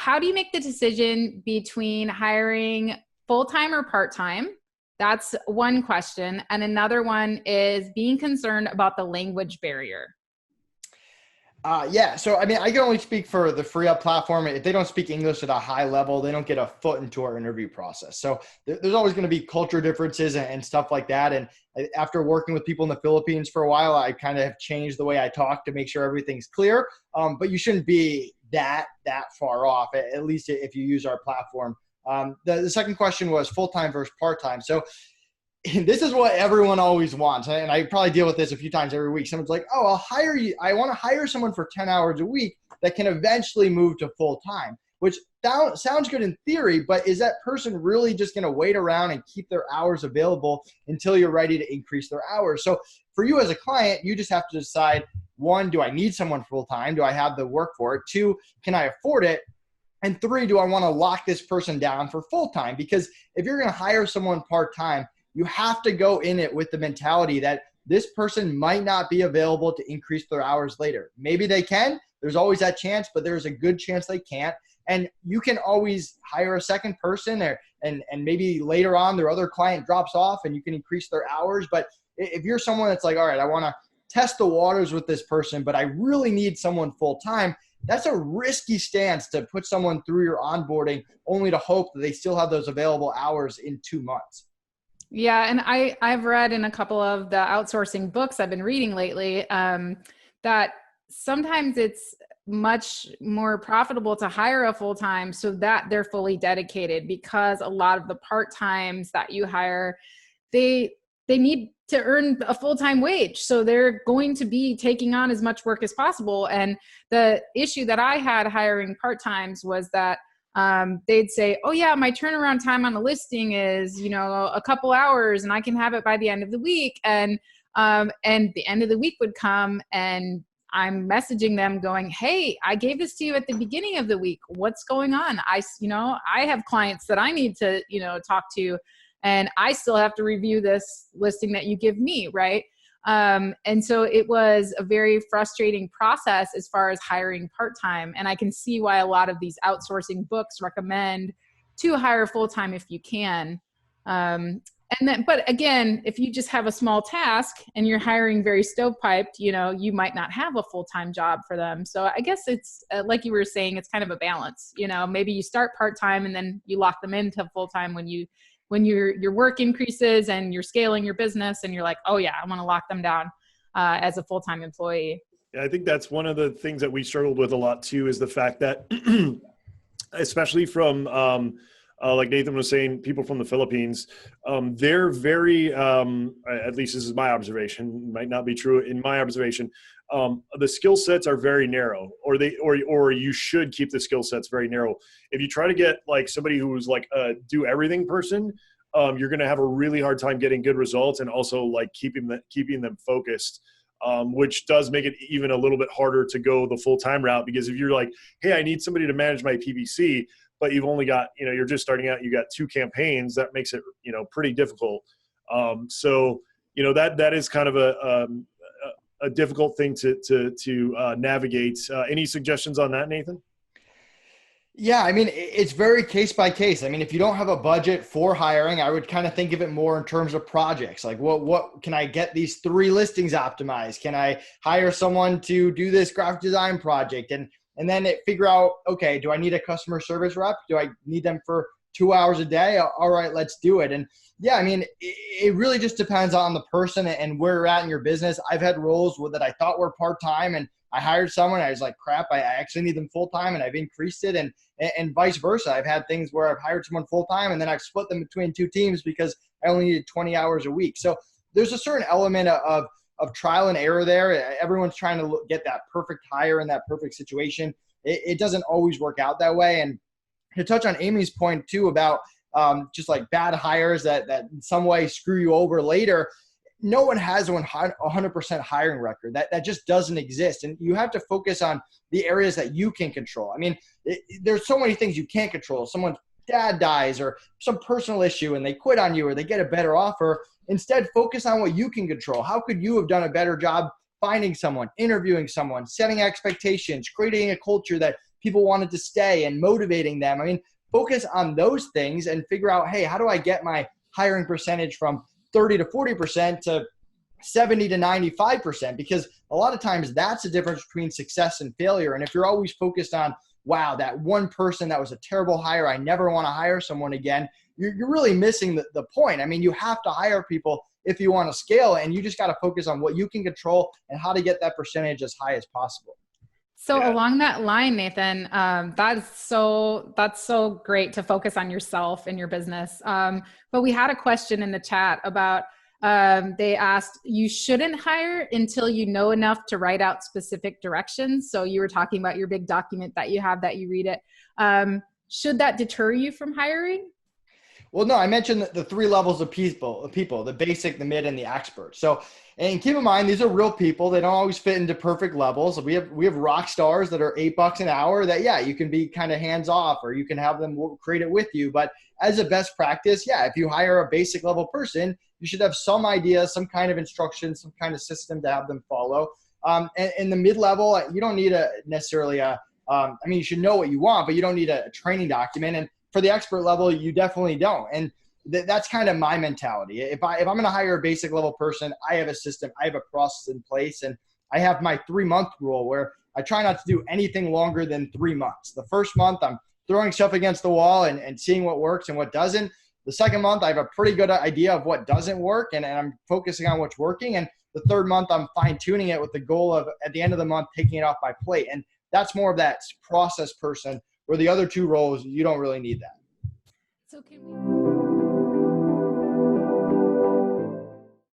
how do you make the decision between hiring full-time or part-time? That's one question. And another one is being concerned about the language barrier. Yeah. So, I mean, I can only speak for the FreeUp platform. If they don't speak English at a high level, they don't get a foot into our interview process. So there's always going to be culture differences and stuff like that. And after working with people in the Philippines for a while, I kind of have changed the way I talk to make sure everything's clear. But you shouldn't be that far off, at least if you use our platform. The second question was full-time versus part-time. So this is what everyone always wants. And I probably deal with this a few times every week. Someone's like, oh, I'll hire you. I want to hire someone for 10 hours a week that can eventually move to full time, which sounds good in theory, but is that person really just going to wait around and keep their hours available until you're ready to increase their hours? So for you as a client, you just have to decide, one, do I need someone full time? Do I have the work for it? Two, can I afford it? And three, do I want to lock this person down for full time? Because if you're going to hire someone part time, you have to go in it with the mentality that this person might not be available to increase their hours later. Maybe they can. There's always that chance, but there's a good chance they can't. And you can always hire a second person there, and maybe later on their other client drops off and you can increase their hours. But if you're someone that's like, all right, I want to test the waters with this person, but I really need someone full time, that's a risky stance to put someone through your onboarding only to hope that they still have those available hours in 2 months. Yeah. And I've read in a couple of the outsourcing books I've been reading lately, that sometimes it's much more profitable to hire a full-time so that they're fully dedicated, because a lot of the part-times that you hire, they need to earn a full-time wage. So they're going to be taking on as much work as possible. And the issue that I had hiring part-times was that they'd say, oh yeah, my turnaround time on the listing is, a couple hours and I can have it by the end of the week. And the end of the week would come and I'm messaging them going, hey, I gave this to you at the beginning of the week. What's going on? I have clients that I need to, talk to, and I still have to review this listing that you give me. Right. And so it was a very frustrating process as far as hiring part-time. And I can see why a lot of these outsourcing books recommend to hire full-time if you can. But again, if you just have a small task and you're hiring very stovepiped, you might not have a full-time job for them. So I guess it's like you were saying, it's kind of a balance. Maybe you start part-time and then you lock them into full-time when your work increases and you're scaling your business and you're like, oh yeah, I want to lock them down as a full-time employee. Yeah, I think that's one of the things that we struggled with a lot too, is the fact that, especially from, like Nathan was saying, people from the Philippines, they're very, at least this is my observation, might not be true in my observation, the skill sets are very narrow, or you should keep the skill sets very narrow. If you try to get like somebody who's like a do everything person, you're going to have a really hard time getting good results and also like keeping them focused, which does make it even a little bit harder to go the full-time route. Because if you're like, hey, I need somebody to manage my PPC, but you've only got, you're just starting out, you got 2 campaigns, that makes it, pretty difficult. So, that is kind of a difficult thing to navigate. Any suggestions on that, Nathan? Yeah, I mean, it's very case by case. I mean, if you don't have a budget for hiring, I would kind of think of it more in terms of projects. Like what can I get these 3 listings optimized? Can I hire someone to do this graphic design project? And then figure out, okay, do I need a customer service rep? Do I need them for 2 hours a day? All right, let's do it. And yeah, I mean, it really just depends on the person and where you're at in your business. I've had roles that I thought were part-time, and I hired someone. I was like, crap, I actually need them full-time, and I've increased it, and vice versa. I've had things where I've hired someone full-time and then I've split them between 2 teams because I only needed 20 hours a week. So there's a certain element of trial and error there. Everyone's trying to get that perfect hire in that perfect situation. It doesn't always work out that way. And to touch on Amy's point too about just like bad hires that in some way screw you over later, no one has a 100% hiring record. That just doesn't exist. And you have to focus on the areas that you can control. I mean, there's so many things you can't control. Someone's dad dies or some personal issue and they quit on you or they get a better offer. Instead, focus on what you can control. How could you have done a better job finding someone, interviewing someone, setting expectations, creating a culture that people wanted to stay and motivating them. I mean, focus on those things and figure out, hey, how do I get my hiring percentage from 30 to 40% to 70 to 95%? Because a lot of times that's the difference between success and failure. And if you're always focused on, wow, that one person that was a terrible hire, I never want to hire someone again, you're really missing the point. I mean, you have to hire people if you want to scale, and you just got to focus on what you can control and how to get that percentage as high as possible. So along that line, Nathan, that's so great to focus on yourself and your business. But we had a question in the chat about, they asked, you shouldn't hire until you know enough to write out specific directions. So you were talking about your big document that you have that you read it. Should that deter you from hiring? Well, no, I mentioned the three levels of people, the basic, the mid, and the expert. So, and keep in mind, these are real people. They don't always fit into perfect levels. We have rock stars that are $8 an hour that, yeah, you can be kind of hands off, or you can have them create it with you. But as a best practice, yeah, if you hire a basic level person, you should have some idea, some kind of instruction, some kind of system to have them follow. And in the mid level, you don't need you should know what you want, but you don't need a training document. And for the expert level, you definitely don't. And that's kind of my mentality. If I'm going to hire a basic level person, I have a system, I have a process in place, and I have my 3-month rule where I try not to do anything longer than 3 months. The first month, I'm throwing stuff against the wall and seeing what works and what doesn't. The second month, I have a pretty good idea of what doesn't work, and I'm focusing on what's working. And the third month, I'm fine tuning it with the goal of, at the end of the month, taking it off my plate. And that's more of that process person, where the other two roles, you don't really need that. So can we